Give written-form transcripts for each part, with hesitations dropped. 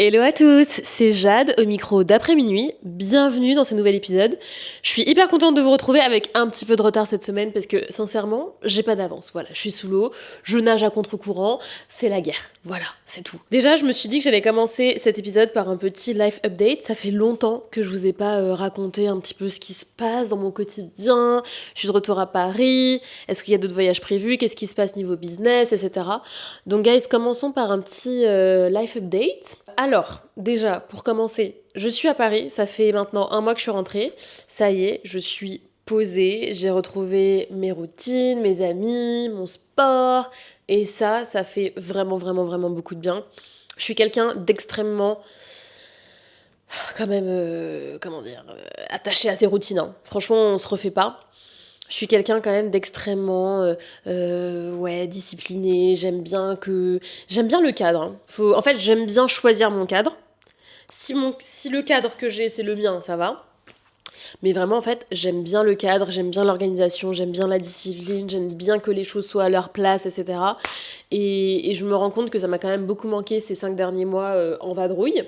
Hello à tous, c'est Jade au micro d'après minuit. Bienvenue dans ce nouvel épisode. Je suis hyper contente de vous retrouver avec un petit peu de retard cette semaine parce que sincèrement, j'ai pas d'avance. Voilà, je suis sous l'eau, je nage à contre-courant, c'est la guerre. Voilà, c'est tout. Déjà, je me suis dit que j'allais commencer cet épisode par un petit life update. Ça fait longtemps que je vous ai pas raconté un petit peu ce qui se passe dans mon quotidien. Je suis de retour à Paris. Est-ce qu'il y a d'autres voyages prévus? Qu'est-ce qui se passe niveau business, etc. Donc guys, commençons par un petit life update. Alors, déjà, pour commencer, je suis à Paris, ça fait maintenant un mois que je suis rentrée. Ça y est, je suis posée, j'ai retrouvé mes routines, mes amis, mon sport. Et ça fait vraiment, vraiment, vraiment beaucoup de bien. Je suis quelqu'un d'extrêmement, quand même, attaché à ses routines, hein. Franchement, on se refait pas. Je suis quelqu'un quand même d'extrêmement discipliné. J'aime bien le cadre, hein. En fait, j'aime bien choisir mon cadre. Si le cadre que j'ai c'est le mien, ça va. Mais vraiment, en fait, j'aime bien le cadre, j'aime bien l'organisation, j'aime bien la discipline, j'aime bien que les choses soient à leur place, etc. Et je me rends compte que ça m'a quand même beaucoup manqué ces 5 derniers mois en vadrouille.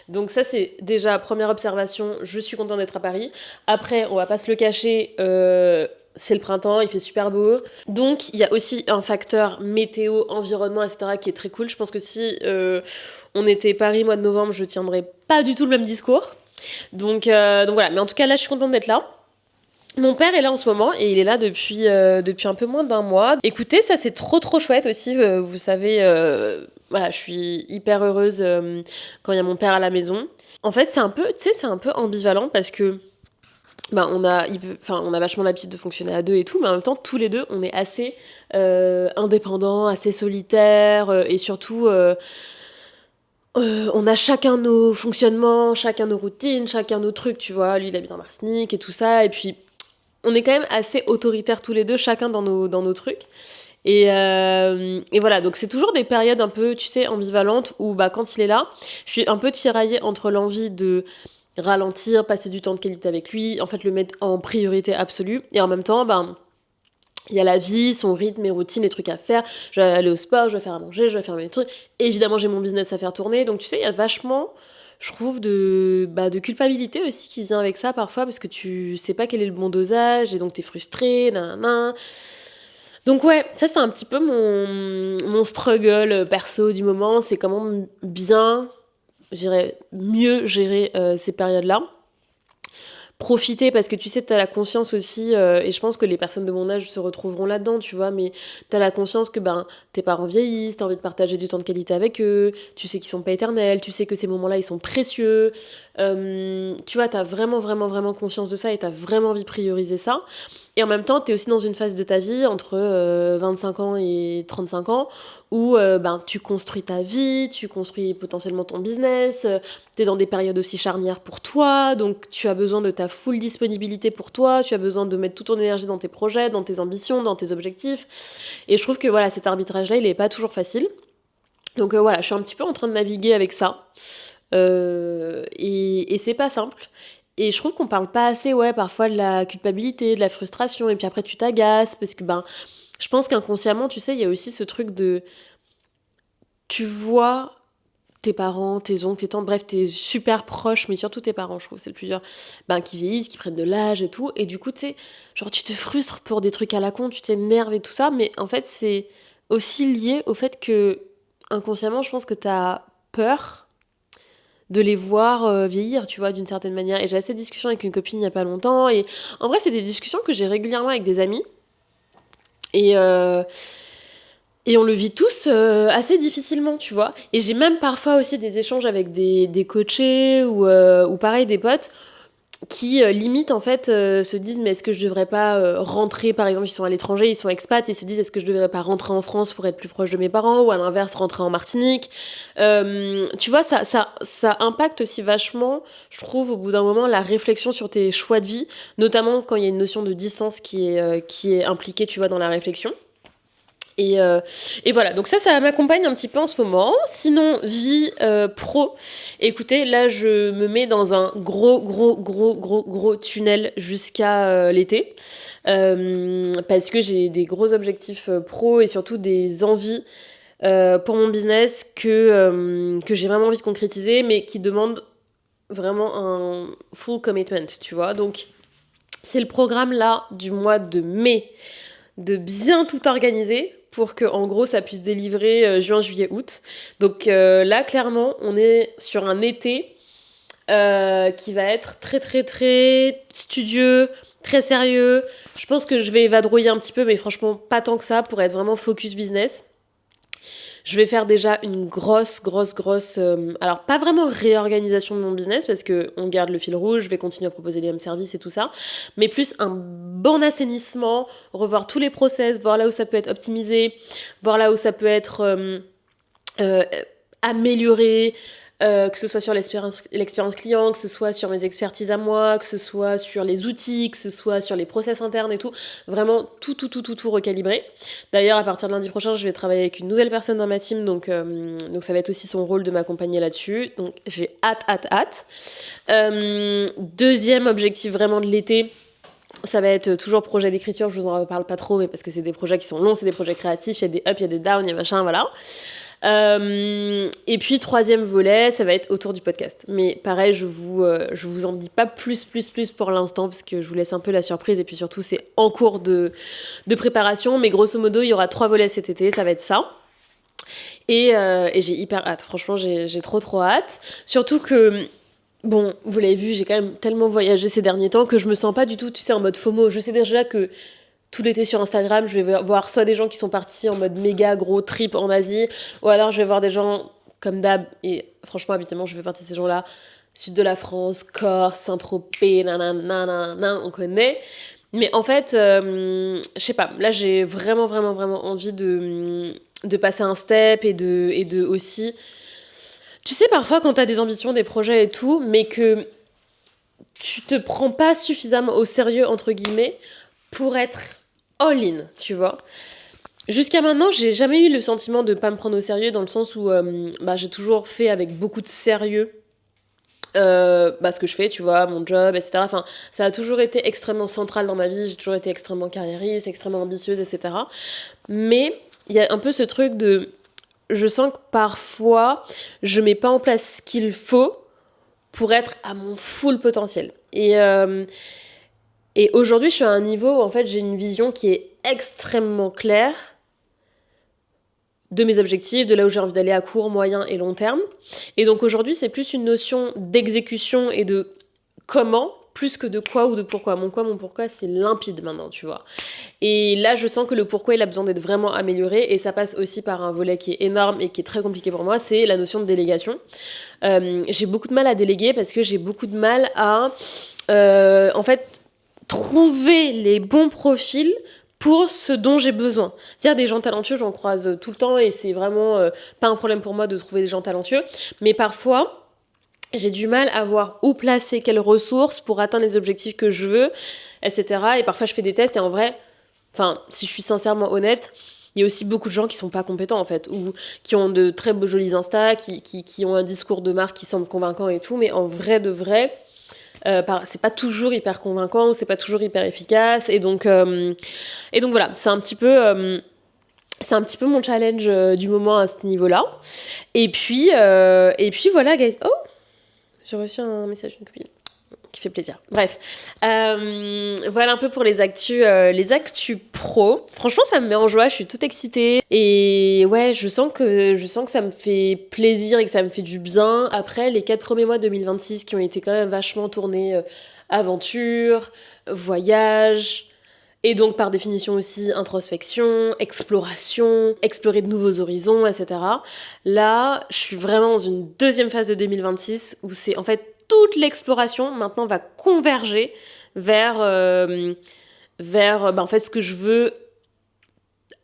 Donc ça, c'est déjà première observation, je suis contente d'être à Paris. Après, on va pas se le cacher, c'est le printemps, il fait super beau. Donc, il y a aussi un facteur météo, environnement, etc. qui est très cool. Je pense que si on était Paris mois de novembre, je tiendrais pas du tout le même discours. Donc voilà, mais en tout cas là je suis contente d'être là. Mon père est là en ce moment et il est là depuis un peu moins d'un mois. Écoutez, ça c'est trop chouette aussi, vous savez, voilà, je suis hyper heureuse quand il y a mon père à la maison. En fait c'est un peu, tu sais, c'est un peu ambivalent parce que on a vachement l'habitude de fonctionner à deux et tout, mais en même temps tous les deux on est assez indépendants, assez solitaires et surtout... on a chacun nos fonctionnements, chacun nos routines, chacun nos trucs, tu vois. Lui, il habite en Martinique et tout ça. Et puis, on est quand même assez autoritaires tous les deux, chacun dans nos trucs. Et voilà, donc c'est toujours des périodes un peu, tu sais, ambivalentes où, quand il est là, je suis un peu tiraillée entre l'envie de ralentir, passer du temps de qualité avec lui, en fait, le mettre en priorité absolue. Et en même temps, il y a la vie, son rythme, mes routines, les trucs à faire. Je vais aller au sport, je vais faire à manger, je vais faire mes trucs. Et évidemment, j'ai mon business à faire tourner. Donc, tu sais, il y a vachement, je trouve, de culpabilité aussi qui vient avec ça parfois parce que tu sais pas quel est le bon dosage et donc t'es frustré, nanana. Donc, ouais, ça, c'est un petit peu mon struggle perso du moment. C'est comment bien, mieux gérer ces périodes-là. Profiter parce que tu sais, t'as la conscience aussi, et je pense que les personnes de mon âge se retrouveront là-dedans, tu vois, mais t'as la conscience que tes parents vieillissent, t'as envie de partager du temps de qualité avec eux, tu sais qu'ils sont pas éternels, tu sais que ces moments-là ils sont précieux, tu vois, t'as vraiment vraiment vraiment conscience de ça et t'as vraiment envie de prioriser ça. Et en même temps, t'es aussi dans une phase de ta vie entre 25 ans et 35 ans où tu construis ta vie, tu construis potentiellement ton business, t'es dans des périodes aussi charnières pour toi, donc tu as besoin de ta full disponibilité pour toi, tu as besoin de mettre toute ton énergie dans tes projets, dans tes ambitions, dans tes objectifs. Et je trouve que voilà, cet arbitrage-là, il est pas toujours facile. Donc voilà, je suis un petit peu en train de naviguer avec ça. Et c'est pas simple. Et je trouve qu'on parle pas assez, ouais, parfois de la culpabilité, de la frustration, et puis après tu t'agaces, parce que je pense qu'inconsciemment, tu sais, il y a aussi ce truc de... Tu vois tes parents, tes oncles, tes tantes, bref, t'es super proches, mais surtout tes parents, je trouve, c'est le plus dur, qui vieillissent, qui prennent de l'âge et tout, et du coup, tu sais, genre tu te frustres pour des trucs à la con, tu t'énerves et tout ça, mais en fait, c'est aussi lié au fait que, inconsciemment, je pense que t'as peur de les voir vieillir, tu vois, d'une certaine manière. Et j'ai assez de discussions avec une copine il y a pas longtemps, et en vrai, c'est des discussions que j'ai régulièrement avec des amis, et... Et on le vit tous assez difficilement, tu vois. Et j'ai même parfois aussi des échanges avec des coachés ou pareil des potes qui limite en fait se disent mais est-ce que je devrais pas rentrer, par exemple ils sont à l'étranger, ils sont expats et se disent est-ce que je devrais pas rentrer en France pour être plus proche de mes parents ou à l'inverse rentrer en Martinique. Tu vois, ça impacte aussi vachement, je trouve, au bout d'un moment la réflexion sur tes choix de vie, notamment quand il y a une notion de distance qui est impliquée, tu vois, dans la réflexion. Et voilà, donc ça m'accompagne un petit peu en ce moment. Sinon, vie pro, écoutez, là je me mets dans un gros tunnel jusqu'à l'été, parce que j'ai des gros objectifs pro et surtout des envies pour mon business que j'ai vraiment envie de concrétiser, mais qui demande vraiment un full commitment, tu vois. Donc, c'est le programme là du mois de mai de bien tout organiser pour que en gros ça puisse délivrer juin, juillet, août. Donc là clairement on est sur un été qui va être très très très studieux, très sérieux. Je pense que je vais évadrouiller un petit peu, mais franchement pas tant que ça pour être vraiment focus business. Je vais faire déjà une grosse, alors pas vraiment réorganisation de mon business parce que on garde le fil rouge, je vais continuer à proposer les mêmes services et tout ça, mais plus un bon assainissement, revoir tous les process, voir là où ça peut être optimisé, voir là où ça peut être euh, amélioré, que ce soit sur l'expérience client, que ce soit sur mes expertises à moi, que ce soit sur les outils, que ce soit sur les process internes et tout. Vraiment tout recalibrer. D'ailleurs, à partir de lundi prochain, je vais travailler avec une nouvelle personne dans ma team, donc ça va être aussi son rôle de m'accompagner là-dessus. Donc j'ai hâte. Deuxième objectif vraiment de l'été, ça va être toujours projet d'écriture, je vous en parle pas trop, mais parce que c'est des projets qui sont longs, c'est des projets créatifs, il y a des ups, il y a des downs, il y a machin, voilà. Et puis troisième volet, ça va être autour du podcast. Mais pareil, je vous en dis pas plus pour l'instant parce que je vous laisse un peu la surprise et puis surtout c'est en cours de préparation. Mais grosso modo, il y aura 3 volets cet été, ça va être ça. Et j'ai hyper hâte. Franchement, j'ai trop hâte. Surtout que bon, vous l'avez vu, j'ai quand même tellement voyagé ces derniers temps que je me sens pas du tout, tu sais, en mode FOMO. Je sais déjà que tout l'été sur Instagram, je vais voir soit des gens qui sont partis en mode méga gros trip en Asie, ou alors je vais voir des gens comme d'hab, et franchement, habituellement, je fais partie de ces gens-là, sud de la France, Corse, Saint-Tropez, nanana, on connaît. Mais en fait, je sais pas, là j'ai vraiment envie de passer un step et de aussi... Tu sais, parfois quand t'as des ambitions, des projets et tout, mais que tu te prends pas suffisamment au sérieux, entre guillemets, pour être all-in, tu vois. Jusqu'à maintenant, j'ai jamais eu le sentiment de pas me prendre au sérieux dans le sens où j'ai toujours fait avec beaucoup de sérieux ce que je fais, tu vois, mon job, etc. Enfin, ça a toujours été extrêmement central dans ma vie, j'ai toujours été extrêmement carriériste, extrêmement ambitieuse, etc. Mais il y a un peu ce truc de... Je sens que parfois, je mets pas en place ce qu'il faut pour être à mon full potentiel. Et aujourd'hui, je suis à un niveau où en fait, j'ai une vision qui est extrêmement claire de mes objectifs, de là où j'ai envie d'aller à court, moyen et long terme. Et donc aujourd'hui, c'est plus une notion d'exécution et de comment, plus que de quoi ou de pourquoi. Mon pourquoi, c'est limpide maintenant, tu vois. Et là, je sens que le pourquoi, il a besoin d'être vraiment amélioré. Et ça passe aussi par un volet qui est énorme et qui est très compliqué pour moi, c'est la notion de délégation. J'ai beaucoup de mal à déléguer parce que j'ai beaucoup de mal à, en fait, trouver les bons profils pour ce dont j'ai besoin. C'est-à-dire des gens talentueux, j'en croise tout le temps et c'est vraiment pas un problème pour moi de trouver des gens talentueux. Mais parfois, j'ai du mal à voir où placer quelles ressources pour atteindre les objectifs que je veux, etc. Et parfois, je fais des tests et en vrai, si je suis sincèrement honnête, il y a aussi beaucoup de gens qui sont pas compétents en fait, ou qui ont de très beaux jolis Insta, qui ont un discours de marque qui semble convaincant et tout, mais en vrai de vrai... c'est pas toujours hyper convaincant, c'est pas toujours hyper efficace, et donc voilà, c'est un petit peu mon challenge du moment à ce niveau-là. Et puis voilà, guys. Oh, j'ai reçu un message d'une copine qui fait plaisir. Bref, voilà un peu pour les actus pro. Franchement, ça me met en joie, je suis toute excitée. Et ouais, je sens que ça me fait plaisir et que ça me fait du bien. Après, les 4 premiers mois 2026 qui ont été quand même vachement tournés aventure, voyage... Et donc, par définition aussi, introspection, exploration, explorer de nouveaux horizons, etc. Là, je suis vraiment dans une deuxième phase de 2026 où c'est en fait toute l'exploration maintenant va converger vers en fait ce que je veux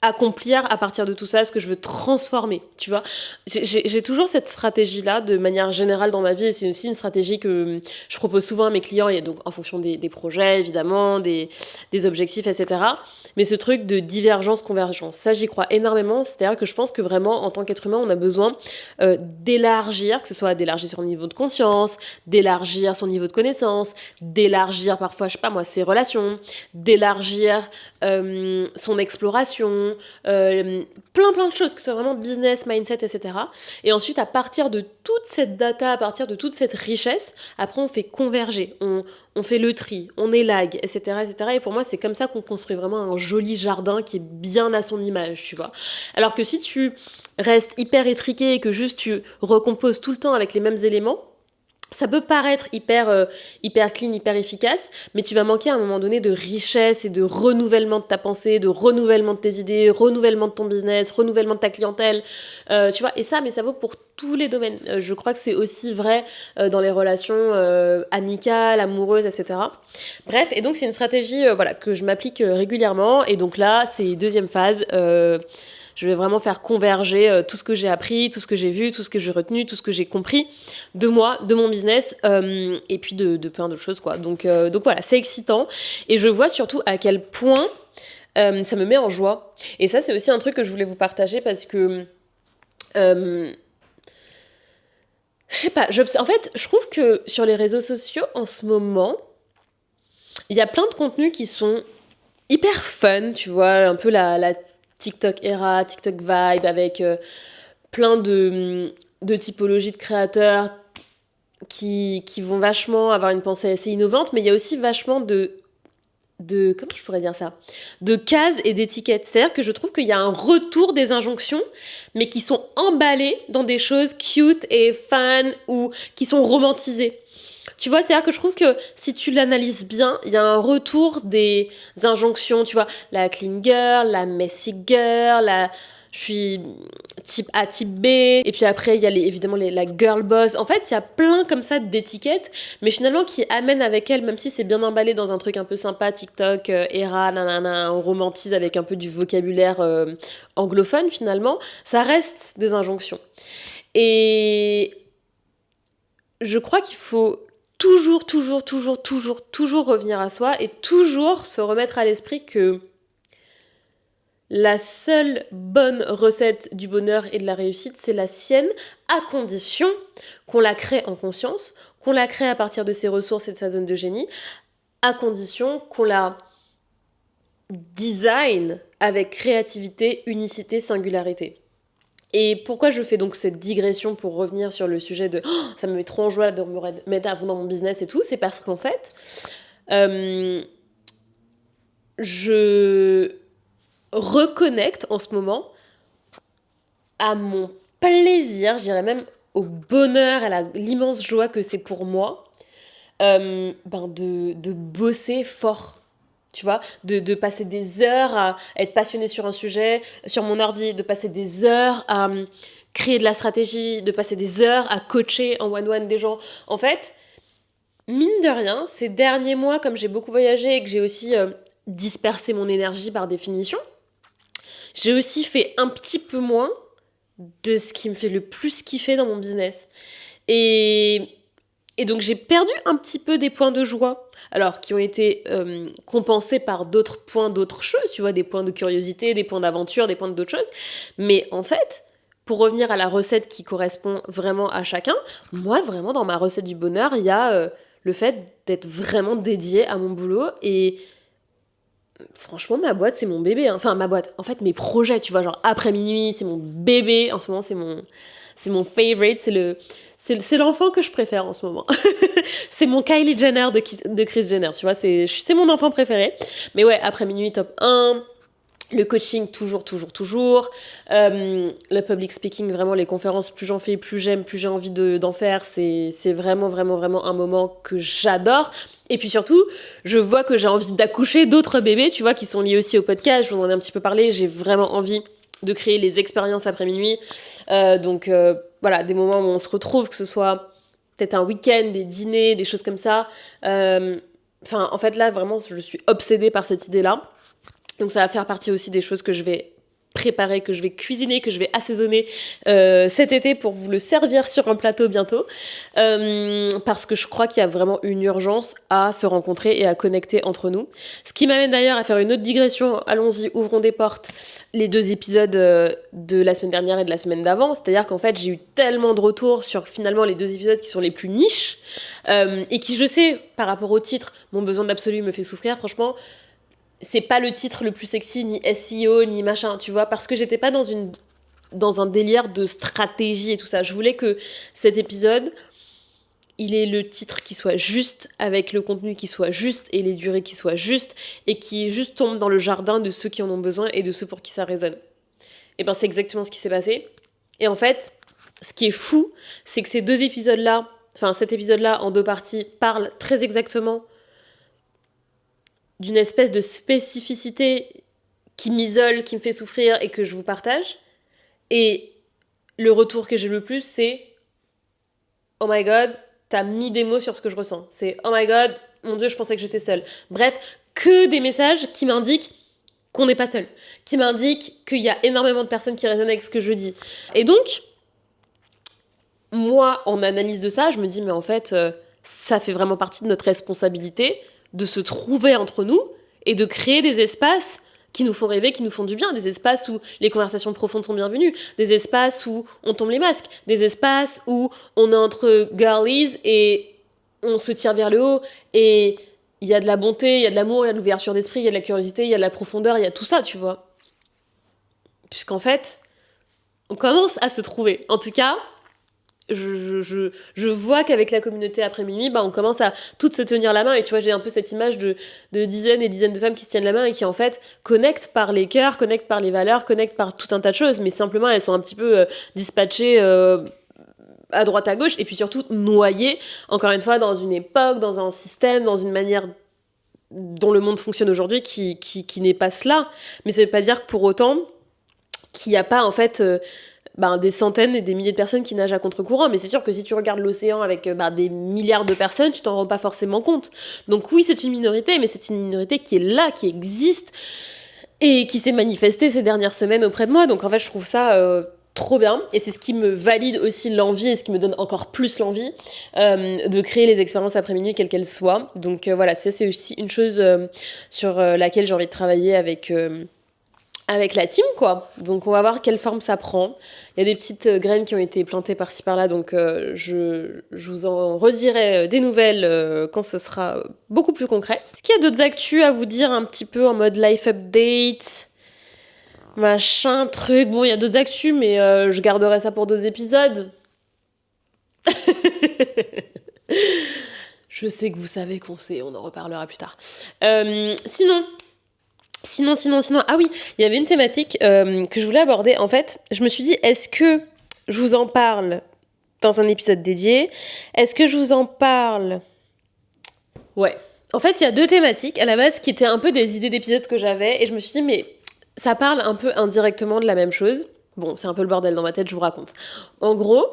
accomplir à partir de tout ça, ce que je veux transformer, tu vois. J'ai toujours cette stratégie-là de manière générale dans ma vie, et c'est aussi une stratégie que je propose souvent à mes clients, et donc en fonction des projets, évidemment, des objectifs, etc. Mais ce truc de divergence-convergence, ça j'y crois énormément, c'est-à-dire que je pense que vraiment, en tant qu'être humain, on a besoin d'élargir, que ce soit d'élargir son niveau de conscience, d'élargir son niveau de connaissance, d'élargir parfois, je sais pas moi, ses relations, d'élargir son exploration, relations, plein de choses, que ce soit vraiment business, mindset, etc. Et ensuite, à partir de toute cette data, à partir de toute cette richesse, après on fait converger, on fait le tri, on élague, etc., etc. Et pour moi, c'est comme ça qu'on construit vraiment un joli jardin qui est bien à son image, tu vois. Alors que si tu restes hyper étriqué et que juste tu recomposes tout le temps avec les mêmes éléments, ça peut paraître hyper clean, hyper efficace, mais tu vas manquer à un moment donné de richesse et de renouvellement de ta pensée, de renouvellement de tes idées, renouvellement de ton business, renouvellement de ta clientèle, tu vois. Et ça, mais ça vaut pour tous les domaines. Je crois que c'est aussi vrai dans les relations amicales, amoureuses, etc. Bref, et donc c'est une stratégie voilà, que je m'applique régulièrement. Et donc là, c'est deuxième phase. Je vais vraiment faire converger tout ce que j'ai appris, tout ce que j'ai vu, tout ce que j'ai retenu, tout ce que j'ai compris de moi, de mon business, et puis de plein d'autres choses, quoi. Donc voilà, c'est excitant. Et je vois surtout à quel point ça me met en joie. Et ça, c'est aussi un truc que je voulais vous partager parce que... je sais pas, en fait, je trouve que sur les réseaux sociaux, en ce moment, il y a plein de contenus qui sont hyper fun, tu vois, un peu la TikTok era, TikTok vibe, avec plein de typologies de créateurs qui vont vachement avoir une pensée assez innovante, mais il y a aussi vachement comment je pourrais dire ça, de cases et d'étiquettes. C'est-à-dire que je trouve qu'il y a un retour des injonctions, mais qui sont emballées dans des choses cute et fun ou qui sont romantisées. Tu vois, c'est-à-dire que je trouve que si tu l'analyses bien, il y a un retour des injonctions, tu vois, la clean girl, la messy girl, je suis type A, type B, et puis après il y a évidemment la girl boss. En fait, il y a plein comme ça d'étiquettes, mais finalement qui amènent avec elles, même si c'est bien emballé dans un truc un peu sympa, TikTok, era, nanana, on romantise avec un peu du vocabulaire anglophone finalement, ça reste des injonctions. Et je crois qu'il faut toujours revenir à soi et toujours se remettre à l'esprit que la seule bonne recette du bonheur et de la réussite, c'est la sienne, à condition qu'on la crée en conscience, qu'on la crée à partir de ses ressources et de sa zone de génie, à condition qu'on la design avec créativité, unicité, singularité. Et pourquoi je fais donc cette digression pour revenir sur le sujet de ça me met trop en joie de me mettre à fond dans mon business et tout, c'est parce qu'en fait, je reconnecte en ce moment à mon plaisir, je dirais même au bonheur, à l'immense joie que c'est pour moi de bosser fort. Tu vois, de passer des heures à être passionné sur un sujet, sur mon ordi, de passer des heures à créer de la stratégie, de passer des heures à coacher en one-one des gens. En fait, mine de rien, ces derniers mois, comme j'ai beaucoup voyagé et que j'ai aussi dispersé mon énergie par définition, j'ai aussi fait un petit peu moins de ce qui me fait le plus kiffer dans mon business. Et donc j'ai perdu un petit peu des points de joie, alors qui ont été compensés par d'autres points d'autres choses, tu vois, des points de curiosité, des points d'aventure, des points d'autres choses. Mais en fait, pour revenir à la recette qui correspond vraiment à chacun, moi vraiment dans ma recette du bonheur, il y a le fait d'être vraiment dédiée à mon boulot. Et franchement, ma boîte, c'est mon bébé. Enfin, ma boîte, en fait, mes projets, tu vois, genre après minuit, c'est mon bébé. En ce moment, c'est mon favorite, c'est l'enfant que je préfère en ce moment. C'est mon Kylie Jenner de Kris Jenner, tu vois, c'est mon enfant préféré. Mais ouais, après minuit, top 1. Le coaching, toujours. Le public speaking, vraiment, les conférences, plus j'en fais, plus j'aime, plus j'ai envie d'en faire. C'est vraiment un moment que j'adore. Et puis surtout, je vois que j'ai envie d'accoucher d'autres bébés, tu vois, qui sont liés aussi au podcast. Je vous en ai un petit peu parlé. J'ai vraiment envie de créer les expériences après minuit. Donc, voilà, des moments où on se retrouve, que ce soit peut-être un week-end, des dîners, des choses comme ça. Enfin, en fait, là, vraiment, je suis obsédée par cette idée-là. Donc ça va faire partie aussi des choses que je vais préparer, que je vais cuisiner, que je vais assaisonner cet été pour vous le servir sur un plateau bientôt. Parce que je crois qu'il y a vraiment une urgence à se rencontrer et à connecter entre nous. Ce qui m'amène d'ailleurs à faire une autre digression. Allons-y, ouvrons des portes. Les 2 épisodes de la semaine dernière et de la semaine d'avant. C'est-à-dire qu'en fait, j'ai eu tellement de retours sur finalement les 2 épisodes qui sont les plus niches et qui, je sais, par rapport au titre, Mon besoin d'absolu me fait souffrir. Franchement, c'est pas le titre le plus sexy, ni SEO, ni machin, tu vois, parce que j'étais pas dans un délire de stratégie et tout ça. Je voulais que cet épisode, il ait le titre qui soit juste, avec le contenu qui soit juste, et les durées qui soient justes, et qui juste tombe dans le jardin de ceux qui en ont besoin et de ceux pour qui ça résonne. Et ben c'est exactement ce qui s'est passé. Et en fait, ce qui est fou, c'est que ces deux épisodes-là, enfin cet épisode-là en 2 parties, parle très exactement d'une espèce de spécificité qui m'isole, qui me fait souffrir et que je vous partage. Et le retour que j'ai le plus, c'est « Oh my God, t'as mis des mots sur ce que je ressens. » C'est « Oh my God, mon Dieu, je pensais que j'étais seule. » Bref, que des messages qui m'indiquent qu'on n'est pas seul, qui m'indiquent qu'il y a énormément de personnes qui résonnent avec ce que je dis. Et donc, moi, en analyse de ça, je me dis, mais en fait, ça fait vraiment partie de notre responsabilité de se trouver entre nous et de créer des espaces qui nous font rêver, qui nous font du bien, des espaces où les conversations profondes sont bienvenues, des espaces où on tombe les masques, des espaces où on est entre girlies et on se tire vers le haut et il y a de la bonté, il y a de l'amour, il y a de l'ouverture d'esprit, il y a de la curiosité, il y a de la profondeur, il y a tout ça, tu vois. Puisqu'en fait, on commence à se trouver. En tout cas, je vois qu'avec la communauté après minuit, on commence à toutes se tenir la main. Et tu vois, j'ai un peu cette image de dizaines et dizaines de femmes qui se tiennent la main et qui, en fait, connectent par les cœurs, connectent par les valeurs, connectent par tout un tas de choses. Mais simplement, elles sont un petit peu dispatchées à droite à gauche. Et puis surtout, noyées, encore une fois, dans une époque, dans un système, dans une manière dont le monde fonctionne aujourd'hui qui n'est pas cela. Mais ça veut pas dire que pour autant qu'il n'y a pas, en fait... des centaines et des milliers de personnes qui nagent à contre-courant. Mais c'est sûr que si tu regardes l'océan avec des milliards de personnes, tu t'en rends pas forcément compte. Donc oui, c'est une minorité, mais c'est une minorité qui est là, qui existe, et qui s'est manifestée ces dernières semaines auprès de moi. Donc en fait, je trouve ça trop bien. Et c'est ce qui me valide aussi l'envie, et ce qui me donne encore plus l'envie de créer les expériences après minuit, quelles qu'elles soient. Donc voilà, ça c'est aussi une chose sur laquelle j'ai envie de travailler avec la team, quoi. Donc on va voir quelle forme ça prend. Il y a des petites graines qui ont été plantées par-ci par-là, donc je vous en redirai des nouvelles quand ce sera beaucoup plus concret. Est-ce qu'il y a d'autres actus à vous dire un petit peu en mode life update, machin, truc? Bon, il y a d'autres actus, mais je garderai ça pour 2 épisodes. Je sais que vous savez qu'on sait, on en reparlera plus tard. Sinon, ah oui, il y avait une thématique que je voulais aborder. En fait, je me suis dit, est-ce que je vous en parle dans un épisode dédié ? Est-ce que je vous en parle... Ouais. En fait, il y a 2 thématiques à la base qui étaient un peu des idées d'épisodes que j'avais. Et je me suis dit, mais ça parle un peu indirectement de la même chose. Bon, c'est un peu le bordel dans ma tête, je vous raconte. En gros,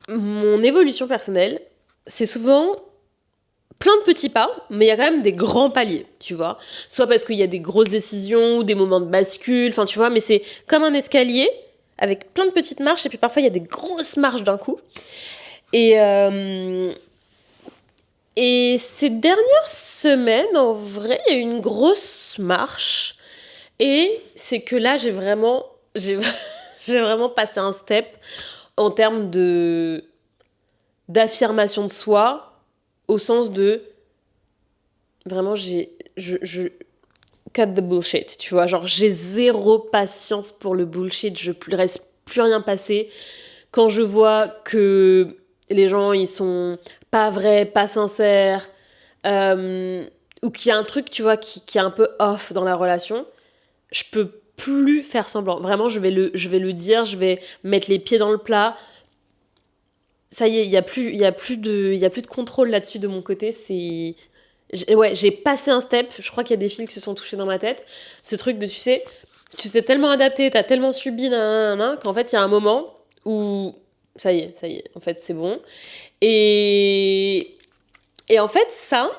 mon évolution personnelle, c'est souvent... plein de petits pas, mais il y a quand même des grands paliers, tu vois. Soit parce qu'il y a des grosses décisions ou des moments de bascule, enfin, tu vois, mais c'est comme un escalier avec plein de petites marches, et puis parfois il y a des grosses marches d'un coup. Et ces dernières semaines, en vrai, il y a eu une grosse marche, et c'est que là, j'ai vraiment passé un step en termes d'affirmation de soi, au sens de vraiment je cut the bullshit, tu vois, genre j'ai zéro patience pour le bullshit, je laisse plus rien passer quand je vois que les gens ils sont pas vrais, pas sincères, ou qu'il y a un truc, tu vois, qui est un peu off dans la relation. Je peux plus faire semblant, vraiment je vais le dire, je vais mettre les pieds dans le plat. Ça y est, il y a plus de contrôle là-dessus de mon côté. J'ai passé un step. Je crois qu'il y a des fils qui se sont touchés dans ma tête. Ce truc de, tu t'es tellement adapté, t'as tellement subi, qu'en fait, il y a un moment où ça y est, en fait, c'est bon. Et en fait, ça...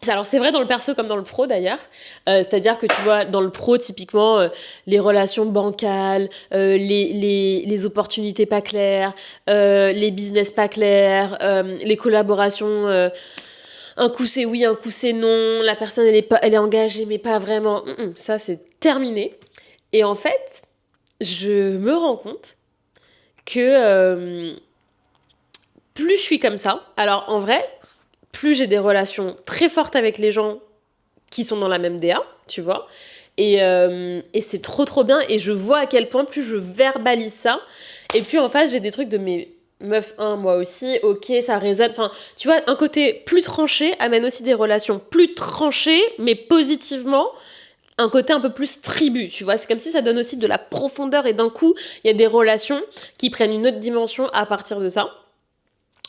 Alors c'est vrai dans le perso comme dans le pro d'ailleurs, c'est-à-dire que tu vois dans le pro typiquement les relations bancales, les opportunités pas claires, les business pas clairs, les collaborations, un coup c'est oui, un coup c'est non, la personne elle est engagée mais pas vraiment, ça c'est terminé. Et en fait je me rends compte que plus je suis comme ça, alors en vrai plus j'ai des relations très fortes avec les gens qui sont dans la même DA, tu vois. Et c'est trop trop bien. Et je vois à quel point plus je verbalise ça. Et puis en face, j'ai des trucs de mes meufs, moi aussi, ok, ça résonne. Enfin, tu vois, un côté plus tranché amène aussi des relations plus tranchées, mais positivement. Un côté un peu plus tribu, tu vois. C'est comme si ça donne aussi de la profondeur et d'un coup, il y a des relations qui prennent une autre dimension à partir de ça.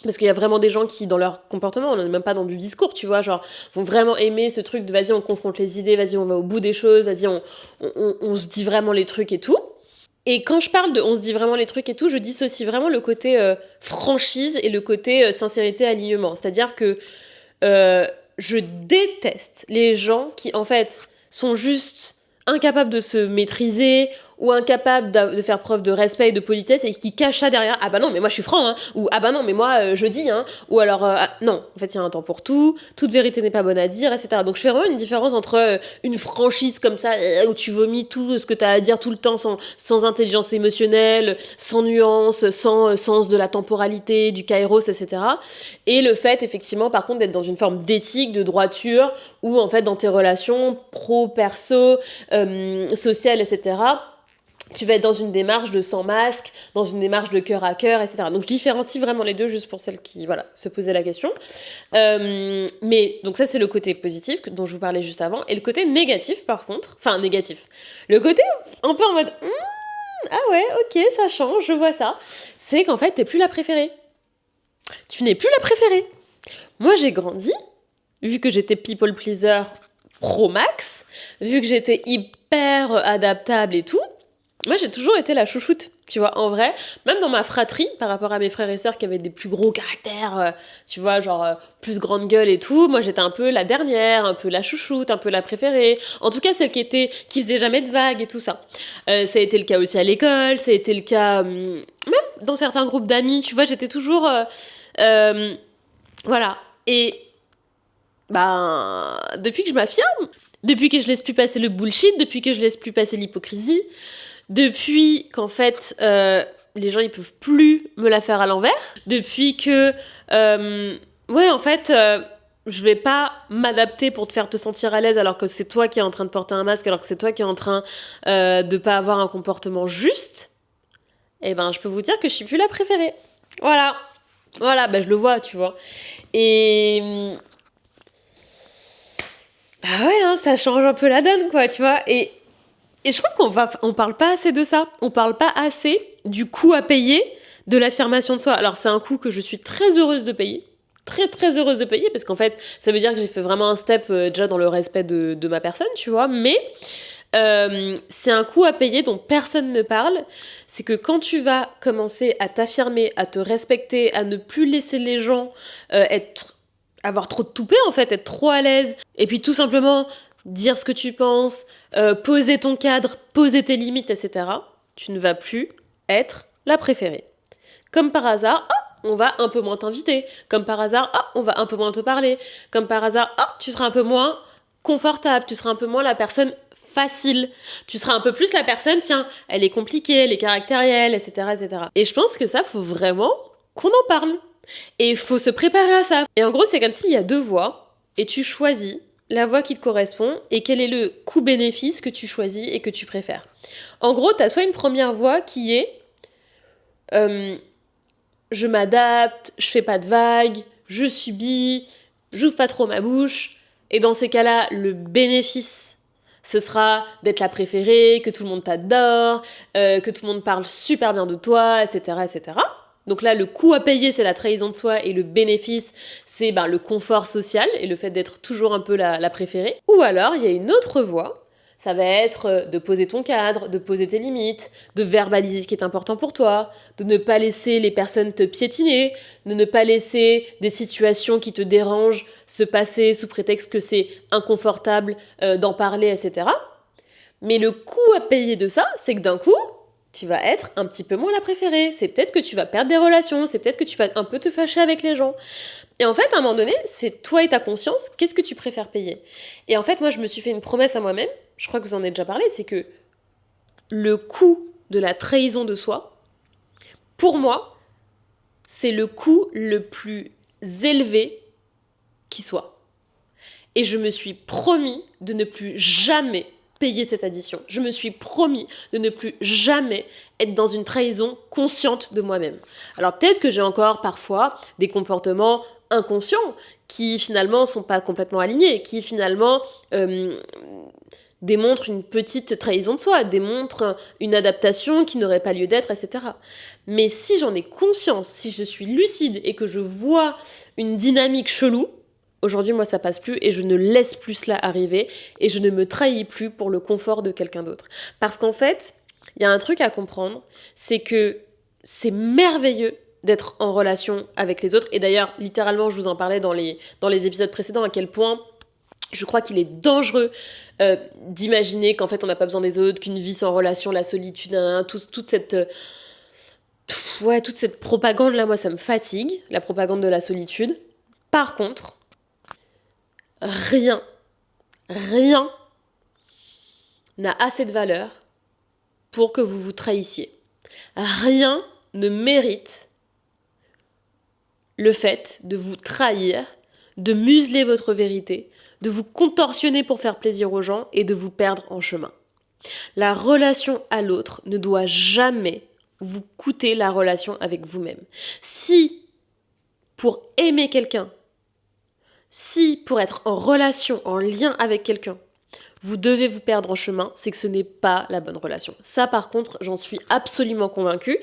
Parce qu'il y a vraiment des gens qui, dans leur comportement, on n'est même pas dans du discours, tu vois, genre, vont vraiment aimer ce truc de vas-y, on confronte les idées, vas-y, on va au bout des choses, vas-y, on se dit vraiment les trucs et tout. Et quand je parle de on se dit vraiment les trucs et tout, je dissocie vraiment le côté franchise et le côté sincérité, alignement. C'est-à-dire que je déteste les gens qui, en fait, sont juste incapables de se maîtriser ou incapables de faire preuve de respect et de politesse et qui cachent ça derrière. Ah bah non, mais moi je suis franc, hein. Ou ah bah non, mais moi je dis, hein. Ou alors, non, en fait il y a un temps pour tout, toute vérité n'est pas bonne à dire, etc. Donc je fais vraiment une différence entre une franchise comme ça, où tu vomis tout ce que t'as à dire tout le temps sans intelligence émotionnelle, sans nuance, sans sens de la temporalité, du kairos, etc. Et le fait, effectivement, par contre, d'être dans une forme d'éthique, de droiture, où en fait dans tes relations pro, perso, sociales, etc., tu vas être dans une démarche de sans masque, dans une démarche de cœur à cœur, etc. Donc je différencie vraiment les deux, juste pour celles qui, voilà, se posaient la question. Mais donc ça c'est le côté positif dont je vous parlais juste avant. Et le côté négatif par contre, enfin négatif, le côté un peu en mode ah ouais, ok, ça change, je vois ça, c'est qu'en fait t'es plus la préférée. Tu n'es plus la préférée. Moi j'ai grandi, vu que j'étais people pleaser pro max, vu que j'étais hyper adaptable et tout, moi, j'ai toujours été la chouchoute, tu vois, en vrai. Même dans ma fratrie, par rapport à mes frères et sœurs qui avaient des plus gros caractères, tu vois, genre plus grande gueule et tout, moi, j'étais un peu la dernière, un peu la chouchoute, un peu la préférée. En tout cas, celle qui faisait jamais de vagues et tout ça. Ça a été le cas aussi à l'école, ça a été le cas même dans certains groupes d'amis, tu vois, j'étais toujours... voilà. Et depuis que je m'affirme, depuis que je laisse plus passer le bullshit, depuis que je laisse plus passer l'hypocrisie, depuis qu'en fait les gens ils peuvent plus me la faire à l'envers, depuis que en fait je vais pas m'adapter pour te faire te sentir à l'aise alors que c'est toi qui es en train de porter un masque, alors que c'est toi qui es en train de pas avoir un comportement juste, et ben je peux vous dire que je suis plus la préférée. Voilà, je le vois, tu vois. Et ouais, hein, ça change un peu la donne, quoi, tu vois. Et je trouve on parle pas assez de ça. On parle pas assez du coût à payer de l'affirmation de soi. Alors, c'est un coût que je suis très heureuse de payer. Très, très heureuse de payer, parce qu'en fait, ça veut dire que j'ai fait vraiment un step déjà dans le respect de ma personne, tu vois. Mais c'est un coût à payer dont personne ne parle. C'est que quand tu vas commencer à t'affirmer, à te respecter, à ne plus laisser les gens avoir trop de toupet, en fait, être trop à l'aise, et puis tout simplement dire ce que tu penses, poser ton cadre, poser tes limites, etc., tu ne vas plus être la préférée. Comme par hasard, on va un peu moins t'inviter. Comme par hasard, on va un peu moins te parler. Comme par hasard, tu seras un peu moins confortable, tu seras un peu moins la personne facile. Tu seras un peu plus la personne, tiens, elle est compliquée, elle est caractérielle, etc., etc. Et je pense que ça, faut vraiment qu'on en parle. Et il faut se préparer à ça. Et en gros, c'est comme s'il y a deux voies, et tu choisis la voie qui te correspond, et quel est le coût-bénéfice que tu choisis et que tu préfères. En gros, tu as soit une première voie qui est je m'adapte, je fais pas de vagues, je subis, j'ouvre pas trop ma bouche, et dans ces cas-là, le bénéfice, ce sera d'être la préférée, que tout le monde t'adore, que tout le monde parle super bien de toi, etc., etc. Donc là, le coût à payer, c'est la trahison de soi, et le bénéfice, c'est le confort social et le fait d'être toujours un peu la préférée. Ou alors, il y a une autre voie, ça va être de poser ton cadre, de poser tes limites, de verbaliser ce qui est important pour toi, de ne pas laisser les personnes te piétiner, de ne pas laisser des situations qui te dérangent se passer sous prétexte que c'est inconfortable d'en parler, etc. Mais le coût à payer de ça, c'est que d'un coup, tu vas être un petit peu moins la préférée. C'est peut-être que tu vas perdre des relations, c'est peut-être que tu vas un peu te fâcher avec les gens. Et en fait, à un moment donné, c'est toi et ta conscience, qu'est-ce que tu préfères payer ? Et en fait, moi, je me suis fait une promesse à moi-même, je crois que vous en avez déjà parlé, c'est que le coût de la trahison de soi, pour moi, c'est le coût le plus élevé qui soit. Et je me suis promis de ne plus jamais payer cette addition. Je me suis promis de ne plus jamais être dans une trahison consciente de moi-même. Alors peut-être que j'ai encore parfois des comportements inconscients qui finalement sont pas complètement alignés, qui finalement démontrent une petite trahison de soi, démontrent une adaptation qui n'aurait pas lieu d'être, etc. Mais si j'en ai conscience, si je suis lucide et que je vois une dynamique chelou, aujourd'hui, moi, ça passe plus et je ne laisse plus cela arriver et je ne me trahis plus pour le confort de quelqu'un d'autre. Parce qu'en fait, il y a un truc à comprendre, c'est que c'est merveilleux d'être en relation avec les autres. Et d'ailleurs, littéralement, je vous en parlais dans les épisodes précédents, à quel point je crois qu'il est dangereux d'imaginer qu'en fait, on n'a pas besoin des autres, qu'une vie sans relation, la solitude, toute cette propagande-là, moi, ça me fatigue, la propagande de la solitude. Par contre, rien n'a assez de valeur pour que vous vous trahissiez. Rien ne mérite le fait de vous trahir, de museler votre vérité, de vous contorsionner pour faire plaisir aux gens et de vous perdre en chemin. La relation à l'autre ne doit jamais vous coûter la relation avec vous-même. Si, pour aimer quelqu'un, si, pour être en relation, en lien avec quelqu'un, vous devez vous perdre en chemin, c'est que ce n'est pas la bonne relation. Ça, par contre, j'en suis absolument convaincue.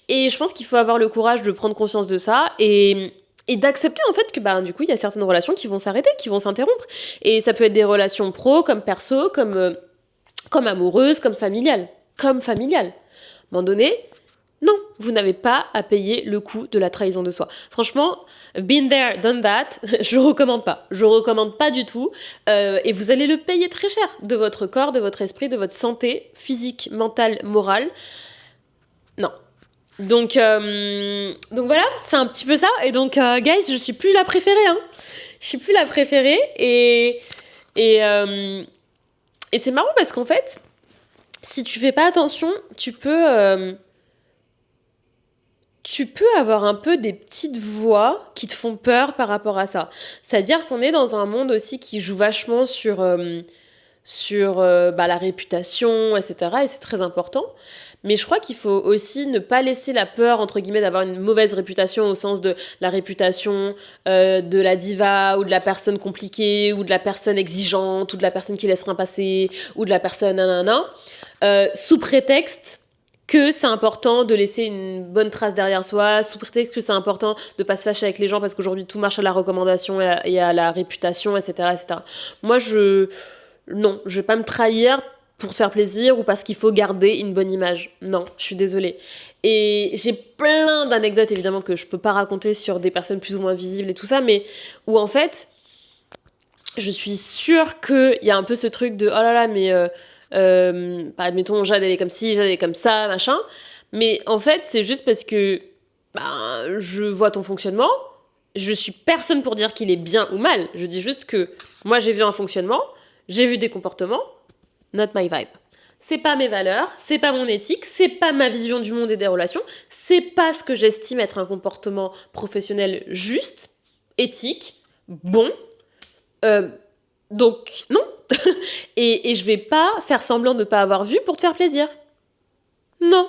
Et je pense qu'il faut avoir le courage de prendre conscience de ça et d'accepter en fait que du coup, il y a certaines relations qui vont s'arrêter, qui vont s'interrompre. Et ça peut être des relations pro, comme perso, comme amoureuses, comme familiales. Comme familiales. À un moment donné, non, vous n'avez pas à payer le coût de la trahison de soi. Franchement, been there, done that, je recommande pas. Je recommande pas du tout. Et vous allez le payer très cher de votre corps, de votre esprit, de votre santé physique, mentale, morale. Non. Donc voilà, c'est un petit peu ça. Et donc, guys, je suis plus la préférée. Hein. Je suis plus la préférée. Et c'est marrant parce qu'en fait, si tu fais pas attention, tu peux avoir un peu des petites voix qui te font peur par rapport à ça. C'est-à-dire qu'on est dans un monde aussi qui joue vachement sur la réputation, etc. Et c'est très important. Mais je crois qu'il faut aussi ne pas laisser la peur, entre guillemets, d'avoir une mauvaise réputation au sens de la réputation de la diva ou de la personne compliquée ou de la personne exigeante ou de la personne qui laisse rien passer ou de la personne sous prétexte que c'est important de laisser une bonne trace derrière soi, sous prétexte que c'est important de pas se fâcher avec les gens parce qu'aujourd'hui tout marche à la recommandation et à la réputation, etc., etc. Moi, je vais pas me trahir pour se faire plaisir ou parce qu'il faut garder une bonne image. Non, je suis désolée. Et j'ai plein d'anecdotes, évidemment, que je peux pas raconter sur des personnes plus ou moins visibles et tout ça, mais où en fait, je suis sûre qu'il y a un peu ce truc de « Oh là là, mais... admettons, Jade, elle est comme ci, Jade, elle est comme ça, machin. » Mais en fait, c'est juste parce que je vois ton fonctionnement. Je suis personne pour dire qu'il est bien ou mal. Je dis juste que moi, j'ai vu un fonctionnement, j'ai vu des comportements, not my vibe. C'est pas mes valeurs, c'est pas mon éthique, c'est pas ma vision du monde et des relations, c'est pas ce que j'estime être un comportement professionnel juste, éthique, bon. Donc, non. et je vais pas faire semblant de pas avoir vu pour te faire plaisir. Non.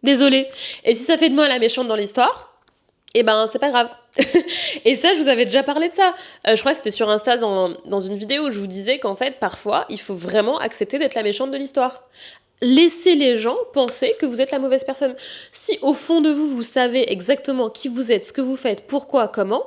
Désolée. Et si ça fait de moi la méchante dans l'histoire, c'est pas grave. Et ça, je vous avais déjà parlé de ça. Je crois que c'était sur Insta dans une vidéo où je vous disais qu'en fait, parfois, il faut vraiment accepter d'être la méchante de l'histoire. Laissez les gens penser que vous êtes la mauvaise personne. Si au fond de vous, vous savez exactement qui vous êtes, ce que vous faites, pourquoi, comment,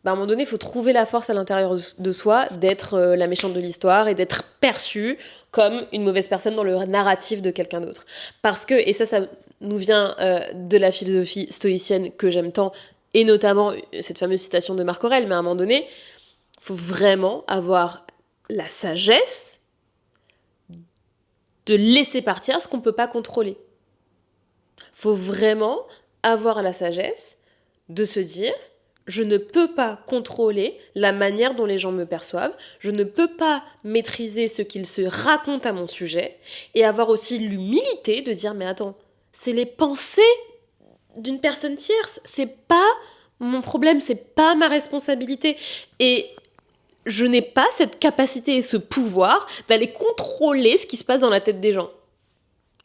à un moment donné, il faut trouver la force à l'intérieur de soi d'être la méchante de l'histoire et d'être perçue comme une mauvaise personne dans le narratif de quelqu'un d'autre. Parce que, et ça nous vient de la philosophie stoïcienne que j'aime tant, et notamment cette fameuse citation de Marc Aurèle, mais à un moment donné, il faut vraiment avoir la sagesse de laisser partir ce qu'on ne peut pas contrôler. Il faut vraiment avoir la sagesse de se dire... Je ne peux pas contrôler la manière dont les gens me perçoivent, je ne peux pas maîtriser ce qu'ils se racontent à mon sujet, et avoir aussi l'humilité de dire « Mais attends, c'est les pensées d'une personne tierce, c'est pas mon problème, c'est pas ma responsabilité. Et je n'ai pas cette capacité et ce pouvoir d'aller contrôler ce qui se passe dans la tête des gens.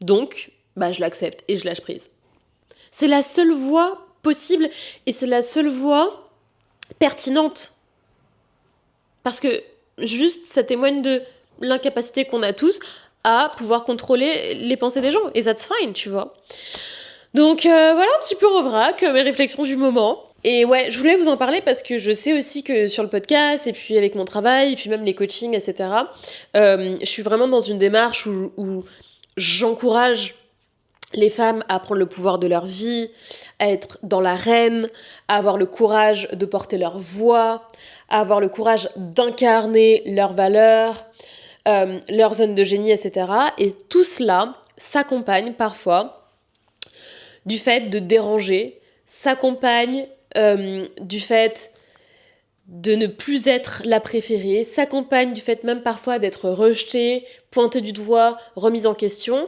Donc, je l'accepte et je lâche prise. C'est la seule voie possible et c'est la seule voie pertinente. Parce que juste, ça témoigne de l'incapacité qu'on a tous à pouvoir contrôler les pensées des gens. Et that's fine, tu vois. Donc voilà un petit peu en vrac mes réflexions du moment. Et ouais, je voulais vous en parler parce que je sais aussi que sur le podcast, et puis avec mon travail, et puis même les coachings, etc., je suis vraiment dans une démarche où j'encourage les femmes à prendre le pouvoir de leur vie, à être dans l'arène, à avoir le courage de porter leur voix, à avoir le courage d'incarner leurs valeurs, leur zone de génie, etc. Et tout cela s'accompagne parfois du fait de déranger, s'accompagne du fait de ne plus être la préférée, s'accompagne du fait même parfois d'être rejetée, pointée du doigt, remise en question.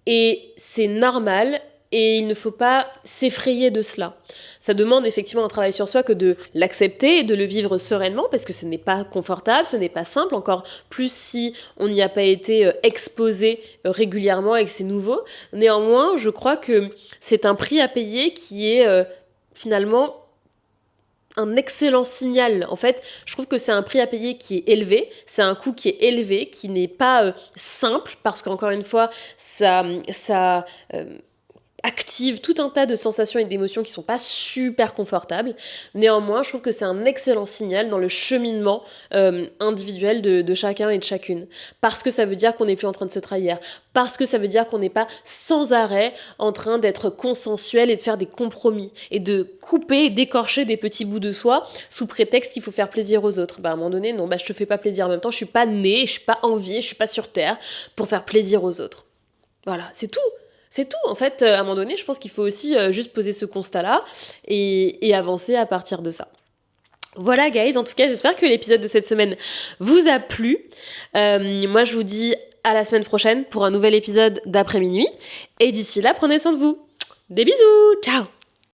Et c'est normal et il ne faut pas s'effrayer de cela. Ça demande effectivement un travail sur soi que de l'accepter et de le vivre sereinement parce que ce n'est pas confortable, ce n'est pas simple, encore plus si on n'y a pas été exposé régulièrement et que c'est nouveau. Néanmoins, je crois que c'est un prix à payer qui est finalement un excellent signal. En fait, je trouve que c'est un prix à payer qui est élevé, c'est un coût qui est élevé, qui n'est pas simple, parce qu'encore une fois, ça active tout un tas de sensations et d'émotions qui sont pas super confortables. Néanmoins, je trouve que c'est un excellent signal dans le cheminement individuel de chacun et de chacune. Parce que ça veut dire qu'on n'est plus en train de se trahir. Parce que ça veut dire qu'on n'est pas sans arrêt en train d'être consensuel et de faire des compromis. Et de couper et d'écorcher des petits bouts de soi sous prétexte qu'il faut faire plaisir aux autres. À un moment donné, non, je te fais pas plaisir. En même temps, je suis pas née, je suis pas enviée, je suis pas sur terre pour faire plaisir aux autres. Voilà, c'est tout. C'est tout, en fait, à un moment donné, je pense qu'il faut aussi juste poser ce constat-là et avancer à partir de ça. Voilà, guys, en tout cas, j'espère que l'épisode de cette semaine vous a plu. Moi, je vous dis à la semaine prochaine pour un nouvel épisode d'après minuit. Et d'ici là, prenez soin de vous. Des bisous, ciao!